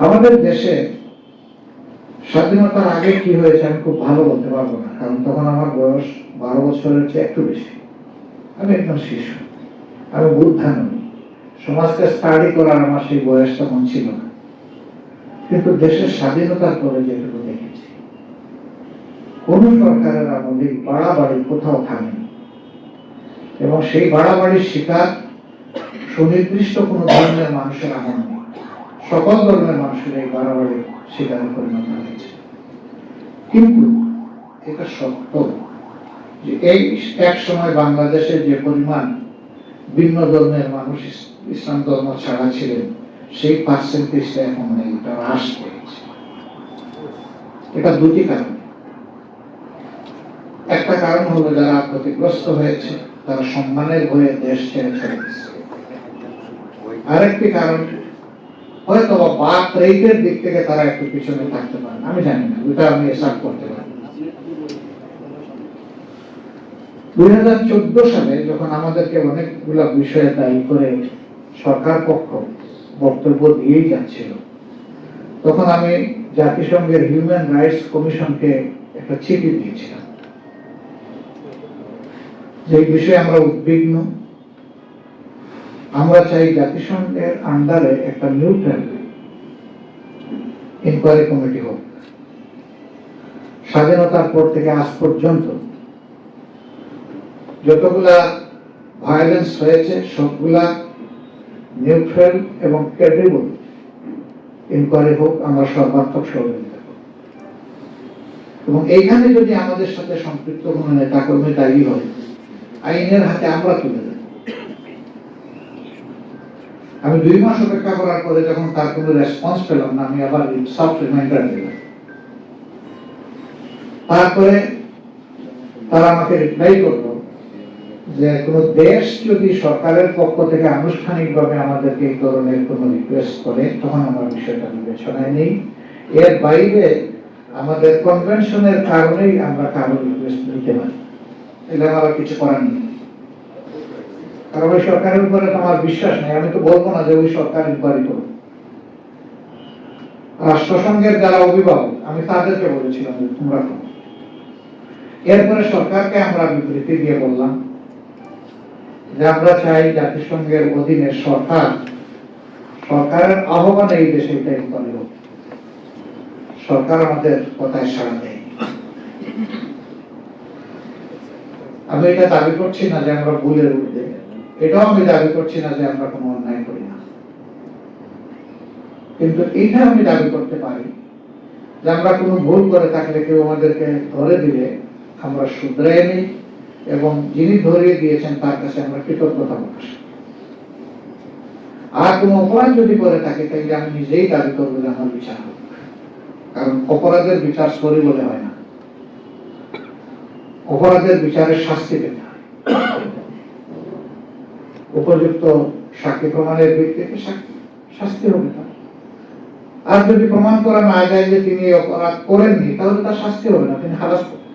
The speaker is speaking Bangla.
আমাদের দেশে স্বাধীনতার আগে কি হয়েছে আমি খুব ভালো বলতে পারবো না, কারণ তখন আমার বয়স 12 বছরের চেয়ে একটু বেশি। আমি একদম শিশু, আমি বুদ্ধা নই, সমাজকে স্টাডি করার আমার সেই বয়স তখন ছিল না। কিন্তু দেশের স্বাধীনতার পরে যেটুকু দেখেছি, কোন সরকারের আমলে বাড়াবাড়ি কোথাও থামেনি, এবং সেই বাড়াবাড়ির শিকার সুনির্দিষ্ট কোন ধর্মের মানুষের আমল নেই, সকল ধর্মের মানুষের এই বাড়াবাড়ির শিকারে পরিণত হয়েছে। কিন্তু এটা সত্য যে এই এক সময় বাংলাদেশে যে পরিমাণ ভিন্ন ধর্মের মানুষ ইসলাম ধর্ম ছাড়া ছিলেন, সেই পার্সেন্টেজটা এখন নেই, এটা হ্রাস পেয়েছে। এটা দুটি কারণ। একটা কারণ হলো যারা ক্ষতিগ্রস্ত হয়েছে তারা সম্মানের ভয়ে দেশ ছেড়ে চলে গেছে। আরেকটি কারণ হয়তো বাক রেটের দিক থেকে তারা একটু পিছনে থাকতে পারে, আমি জানি না, ওটা আমি হিসাব করতে পারি। 2014 সালে যখন আমাদেরকে অনেকগুলো বিষয়ে দায়ী করে সরকার পক্ষ বক্তব্য দিয়েই যাচ্ছিল, তখন আমি জাতিসংঘের হিউম্যান রাইটস কমিশনকে একটা চিঠি দিয়েছিলাম যে বিষয়ে আমরা উদ্বিগ্ন। আমরা চাই জাতিসংঘের আন্ডারে একটা নিউট্রাল ইনকোয়ারি কমিটি হোক। স্বাধীনতার পর থেকে আজ পর্যন্ত যতগুলা ভায়োলেন্স হয়েছে সবগুলা নিউট্রাল এবং ক্রেডিবল ইনকোয়ারি হোক, আমরা সর্বাত্মক সহযোগিতা করব। এবং এইখানে যদি আমাদের সাথে সম্পৃক্ত কোনো নেতাকর্মী দায়ী হয়, আইনের হাতে আমরা তুলে দেব। আমি 2 মাস অপেক্ষা করার পরে যখন তার কোনো রেসপন্স পেলাম না, আমি আবার সফট রিমাইন্ডার দিলাম। তারপরে তারা আমাকে রিপ্লাই করলো যে কোনো দেশ যদি সরকারের পক্ষ থেকে আনুষ্ঠানিকভাবে আমাদেরকে এই ধরনের কোনো রিকোয়েস্ট করে, তখন আমরা বিষয়টা বিবেচনায় নেই। এর বাইরে আমাদের কনভেনশনের কারণেই আমরা কারো রিকোয়েস্ট নিতে পারি, এটা আমার কিছু করার নেই। কারণ ওই সরকারের উপরে আমার বিশ্বাস নেই। আমি তো বলবো না যে ওই সরকার ইনকোয়ারি করবে। রাষ্ট্রসংঘের যারা অভিভাবক, আমি তাদেরকে বলেছিলাম যে তোমরা করো। এরপরে সরকারকে আমরা বিবৃতি দিয়ে বললাম যে আমরা চাই জাতিসংঘের অধীনে সরকারের আহ্বানে এই দেশে এটা ইনকোয়ারি হোক। সরকার আমাদের কথায় সাড়া দেয়। আমি এটা দাবি করছি না যে আমরা ভুলের ঊর্ধ্বে, এটাও আমি দাবি করছি না যে আমরা কোনো অন্যায় করি না, কিন্তু এইটা আমি দাবি করতে পারি যে আমরা কোনো ভুল করে থাকলে কেউ আমাদেরকে ধরে দিলে আমরা শুধরাই নিই, এবং যিনি ধরিয়ে দিয়েছেন তার কাছে আমরা কৃতজ্ঞতা প্রকাশ করি। আর কোনো অপরাধ যদি করে থাকে তাহলে আমি নিজেই দাবি করবো যে আমার বিচার হোক, কারণ অপরাধের বিচার সরি বলে হয় না, অপরাধের বিচারের শাস্তি পেতে হয়। উপযুক্ত সাক্ষী প্রমাণের ভিত্তিতে শাস্তি হবে না। আর যদি প্রমাণ করা না যায় যে তিনি অপরাধ করেননি, তাহলে তার শাস্তি হবে না, তিনি খালাস করবেন।